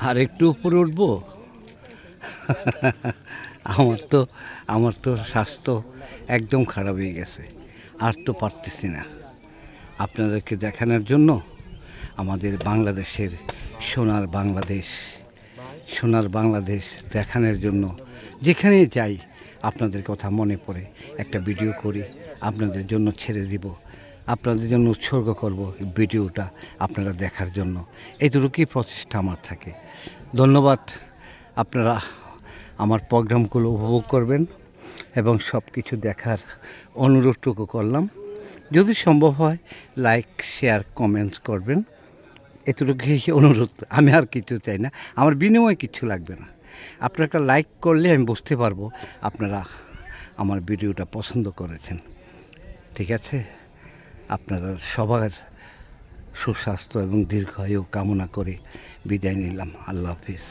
আর একটু উপরে উঠবো। আমার তো স্বাস্থ্য একদম খারাপ হয়ে গেছে, আর তো পারতেছি না আপনাদেরকে দেখানোর জন্য। আমাদের বাংলাদেশের সোনার বাংলাদেশ, সোনার বাংলাদেশ দেখানোর জন্য যেখানেই যাই আপনাদের কথা মনে পড়ে একটা ভিডিও করি, আপনাদের জন্য ছেড়ে দিব, আপনাদের জন্য উৎসর্গ করব ভিডিওটা আপনারা দেখার জন্য। এইটুকুই প্রচেষ্টা আমার থাকে। ধন্যবাদ। আপনারা আমার প্রোগ্রামগুলো উপভোগ করবেন এবং সব কিছু দেখার অনুরোধটুকু করলাম। যদি সম্ভব হয় লাইক, শেয়ার, কমেন্টস করবেন। এতটুকুই অনুরোধ, আমি আর কিছু চাই না, আমার বিনিময়ে কিছু লাগবে না। আপনারা একটা লাইক করলে আমি বুঝতে পারবো আপনারা আমার ভিডিওটা পছন্দ করেছেন। ঠিক আছে, আপনারা সবার সুস্বাস্থ্য এবং দীর্ঘায়ু কামনা করে বিদায় নিলাম। আল্লাহ হাফিজ।